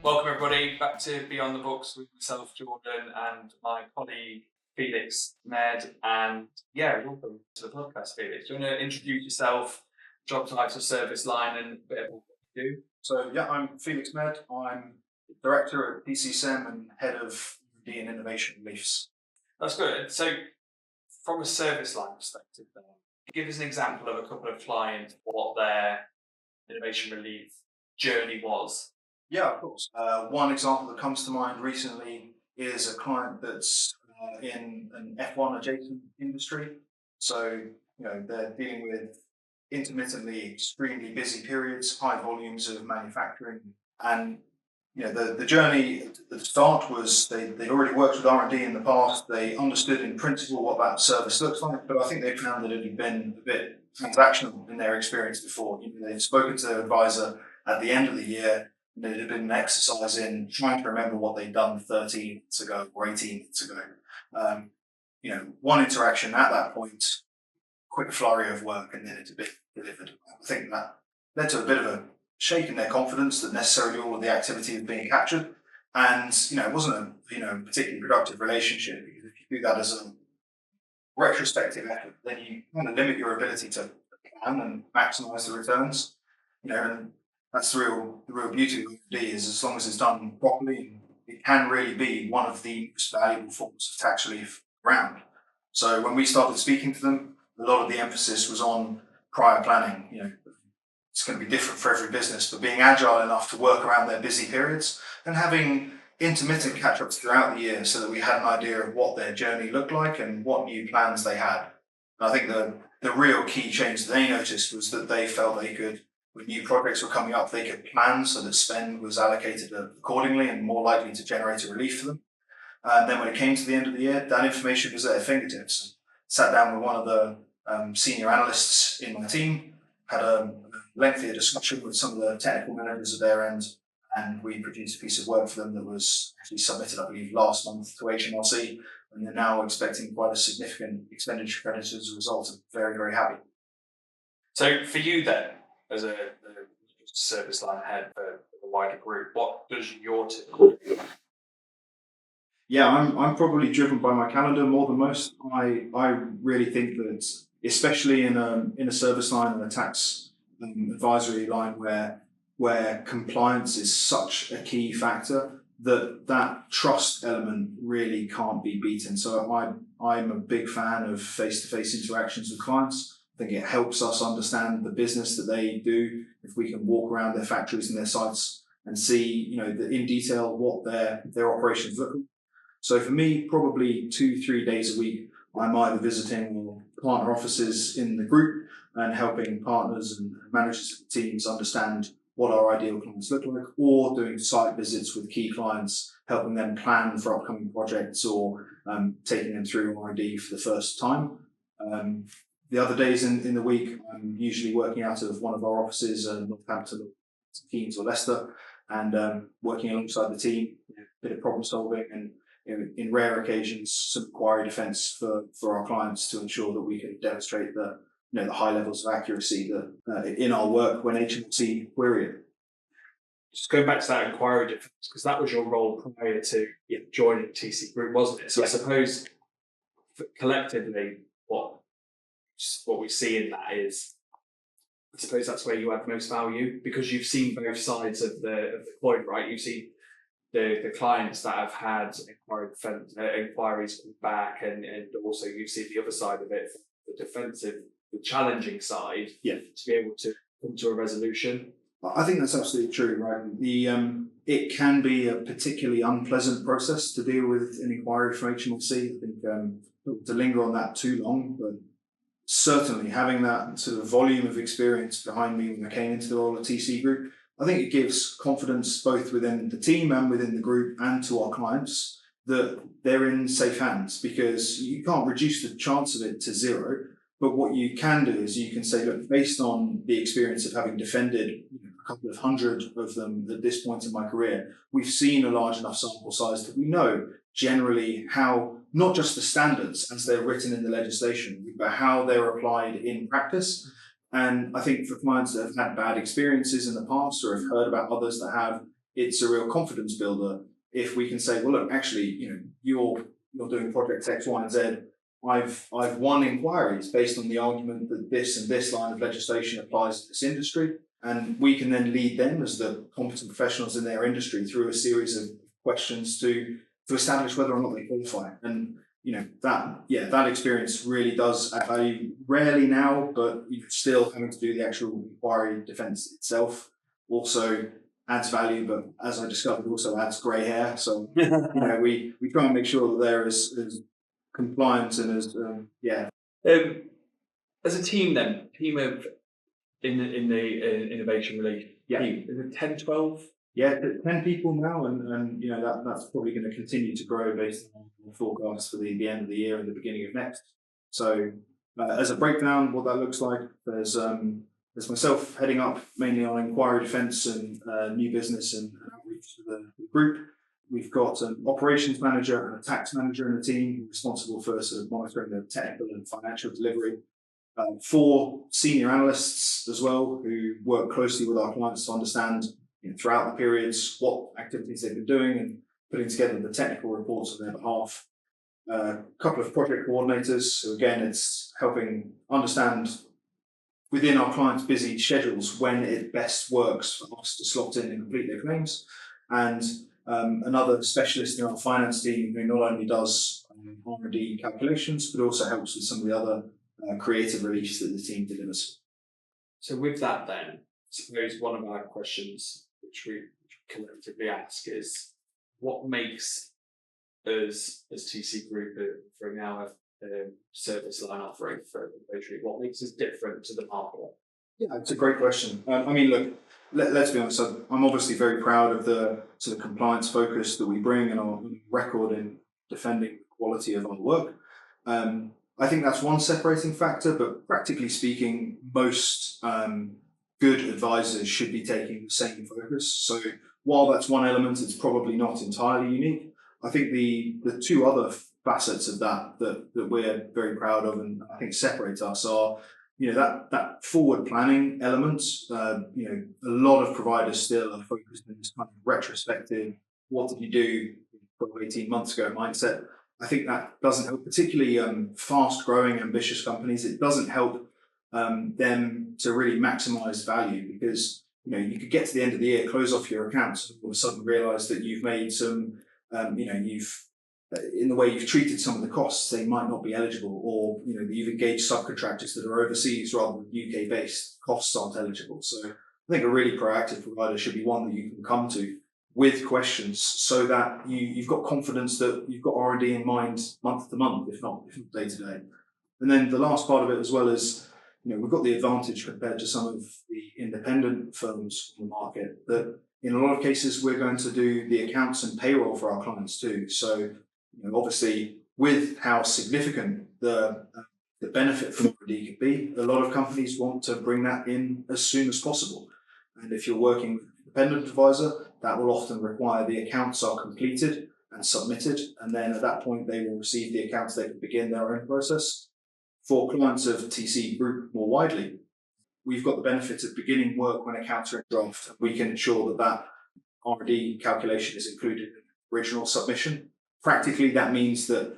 Welcome everybody back to Beyond the Books with myself, Jordan, and my colleague Felix Medd. And welcome to the podcast, Felix. Do you want to introduce yourself, job title, service line, and a bit of what you do? So I'm Felix Medd. I'm Director at PCSEM and Head of R&D and Innovation Reliefs. That's good. So from a service line perspective, then, give us an example of a couple of clients, what their innovation relief journey was. Yeah, of course. One example that comes to mind recently is a client that's in an F1 adjacent industry. So, they're dealing with intermittently extremely busy periods, high volumes of manufacturing. And, the journey at the start was they'd already worked with R&D in the past. They understood in principle what that service looks like, but I think they found that it had been a bit transactional in their experience before. They'd spoken to their advisor at the end of the year. It had been an exercise in trying to remember what they'd done 13 months ago or 18 months ago. One interaction at that point, quick flurry of work, and then it's a bit delivered. I think that led to a bit of a shake in their confidence that necessarily all of the activity was being captured. And, it wasn't a particularly productive relationship, because if you do that as a retrospective effort, then you kind of limit your ability to plan and maximise the returns. And that's the real beauty of R&D, is as long as it's done properly, it can really be one of the most valuable forms of tax relief around. So when we started speaking to them, a lot of the emphasis was on prior planning. It's going to be different for every business, but being agile enough to work around their busy periods and having intermittent catch-ups throughout the year so that we had an idea of what their journey looked like and what new plans they had. And I think the real key change that they noticed was that they felt they could, when new projects were coming up, they could plan so that spend was allocated accordingly and more likely to generate a relief for them. And then when it came to the end of the year, that information was at their fingertips. Sat down with one of the senior analysts in my team, had a lengthier discussion with some of the technical managers at their end, and we produced a piece of work for them that was actually submitted, I believe, last month to HMRC, and they're now expecting quite a significant expenditure credit as a result. I'm very, very happy. So for you then, as a service line head for the wider group, what does your typical do? Yeah, I'm probably driven by my calendar more than most. I really think that, especially in a service line and a tax advisory line where compliance is such a key factor, that trust element really can't be beaten. So I'm a big fan of face-to-face interactions with clients. I think it helps us understand the business that they do if we can walk around their factories and their sites and see, in detail what their operations look like. So for me, probably 2-3 days a week, I'm either visiting partner offices in the group and helping partners and managers of teams understand what our ideal clients look like, or doing site visits with key clients, helping them plan for upcoming projects or taking them through R&D for the first time. The other days in the week, I'm usually working out of one of our offices, Northampton, Keynes or Leicester, and working alongside the team, a bit of problem solving and, in rare occasions, some inquiry defence for our clients to ensure that we can demonstrate the high levels of accuracy that in our work when HMRC query it. Just going back to that inquiry defence, because that was your role prior to joining TC Group, wasn't it? So yes. I suppose collectively, what we see in that is, I suppose that's where you add most value, because you've seen both sides of the coin, right? You've seen the clients that have had inquiries come back, and also you've seen the other side of it, the defensive, the challenging side, to be able to come to a resolution. I think that's absolutely true, right? It can be a particularly unpleasant process to deal with an inquiry from HMRC. I think not to linger on that too long, but certainly having that sort of volume of experience behind me when I came into the role at TC Group, I think it gives confidence both within the team and within the group and to our clients that they're in safe hands, because you can't reduce the chance of it to zero. But what you can do is you can say, look, based on the experience of having defended a couple of hundred of them at this point in my career, we've seen a large enough sample size that we know generally how, not just the standards as they're written in the legislation, but how they're applied in practice. And I think for clients that have had bad experiences in the past or have heard about others that have, it's a real confidence builder if we can say, well, look, actually, you're doing project X, Y, and Z. I've won inquiries based on the argument that this and this line of legislation applies to this industry, and we can then lead them as the competent professionals in their industry through a series of questions to establish whether or not they qualify. And that experience really does add value. Rarely now, but still having to do the actual inquiry defence itself also adds value. But as I discovered, also adds grey hair. So we try and make sure that they're as compliant and as As a team, then team of in the innovation relief team, is it 10, 12? Yeah, 10 people now, and that's probably going to continue to grow based on the forecast for the end of the year and the beginning of next. So, as a breakdown, what that looks like, there's myself heading up mainly on inquiry defence and new business and outreach to the group. We've got an operations manager and a tax manager in the team responsible for sort of monitoring the technical and financial delivery. 4 senior analysts as well who work closely with our clients to understand throughout the periods what activities they've been doing and putting together the technical reports on their behalf. A couple of project coordinators, so again, it's helping understand within our clients' busy schedules when it best works for us to slot in and complete their claims. And another specialist in our finance team who not only does R&D calculations, but also helps with some of the other creative reliefs that the team delivers. So with that then, I suppose one of our questions which we collectively ask is, what makes us as TC Group for now a service line offering for innovation? What makes us different to the market? Yeah, it's a great question. I mean, look, let's be honest. I'm obviously very proud of the sort of compliance focus that we bring and our record in defending the quality of our work. I think that's one separating factor, but practically speaking, most good advisors should be taking the same focus. So while that's one element, it's probably not entirely unique. I think the 2 other facets of that we're very proud of and I think separate us are, that forward planning element. A lot of providers still are focused on this kind of retrospective, what did you do 18 months ago mindset. I think that doesn't help, particularly fast-growing, ambitious companies. It doesn't help them to really maximise value because you could get to the end of the year, close off your accounts, and all of a sudden realise that you've made some, in the way you've treated some of the costs, they might not be eligible, or that you've engaged subcontractors that are overseas rather than UK-based, costs aren't eligible. So I think a really proactive provider should be one that you can come to with questions so that you've got confidence that you've got R&D in mind month to month, if not day to day. And then the last part of it as well is, we've got the advantage compared to some of the independent firms on the market that in a lot of cases we're going to do the accounts and payroll for our clients too. So obviously with how significant the benefit from R&D could be, a lot of companies want to bring that in as soon as possible. And if you're working with an independent advisor, that will often require the accounts are completed and submitted, and then at that point they will receive the accounts, they can begin their own process. For clients of TC Group more widely, we've got the benefit of beginning work when accounts are in draft. We can ensure that R&D calculation is included in the original submission. Practically, that means that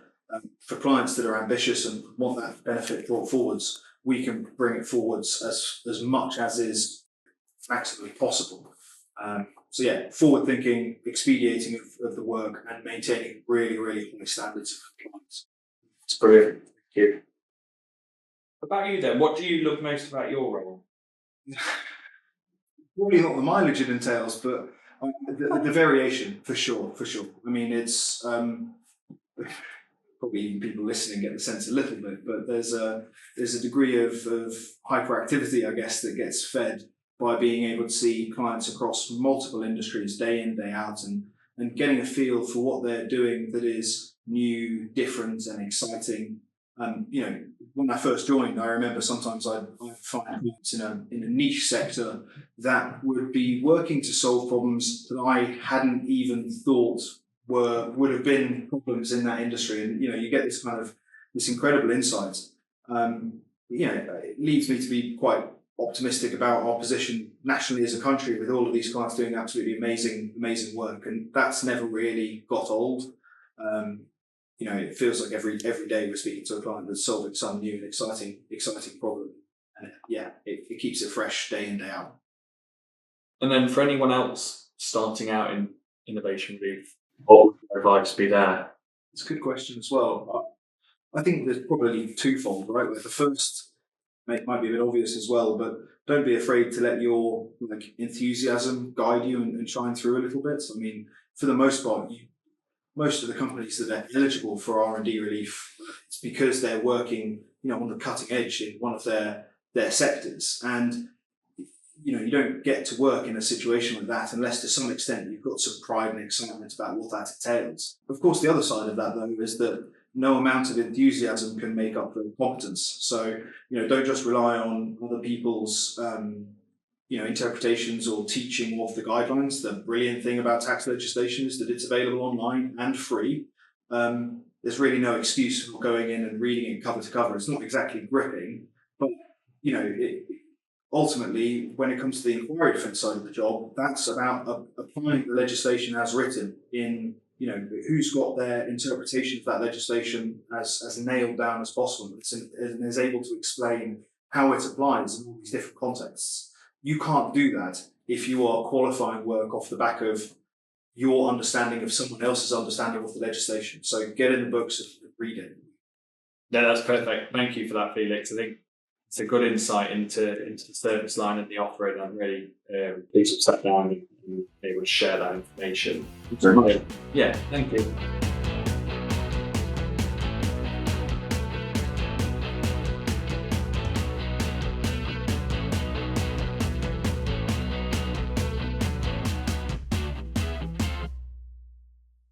for clients that are ambitious and want that benefit brought forwards, we can bring it forwards as much as is maximally possible. So yeah, forward thinking, expediting of the work, and maintaining really, really high standards of compliance. It's brilliant. Thank you. About you then, what do you love most about your role? Probably not the mileage it entails, but the variation for sure. I mean, it's probably even people listening get the sense a little bit, but there's a degree of hyperactivity, I guess, that gets fed by being able to see clients across multiple industries day in, day out, and getting a feel for what they're doing that is new, different, and exciting. When I first joined, I remember sometimes I'd find clients in a niche sector that would be working to solve problems that I hadn't even thought would have been problems in that industry. And you get this incredible insight. It leads me to be quite optimistic about our position nationally as a country, with all of these clients doing absolutely amazing work, and that's never really got old. It feels like every day we're speaking to a client that's solving some new and exciting problem, and it keeps it fresh day in, day out. And then for anyone else starting out in innovation relief, what would your advice be there? It's a good question as well. I think there's probably twofold, right? Where the first might be a bit obvious as well, but don't be afraid to let your enthusiasm guide you and shine through a little bit. I mean, for the most part, most of the companies that are eligible for R&D relief, it's because they're working, on the cutting edge in one of their sectors, and you don't get to work in a situation like that unless to some extent you've got some pride and excitement about what that entails. Of course, the other side of that, though, is that no amount of enthusiasm can make up for competence. So, don't just rely on other people's, interpretations or teaching of the guidelines. The brilliant thing about tax legislation is that it's available online and free. There's really no excuse for going in and reading it cover to cover. It's not exactly gripping, but, ultimately, when it comes to the inquiry defence side of the job, that's about applying the legislation as written in, who's got their interpretation of that legislation as nailed down as possible, and is able to explain how it applies in all these different contexts. You can't do that if you are qualifying work off the back of your understanding of someone else's understanding of the legislation. So get in the books and read it. No, that's perfect. Thank you for that, Felix. I think it's a good insight into the service line and the offering. I'm really pleased to sat down and able to share that information. Very much. Yeah, thank you.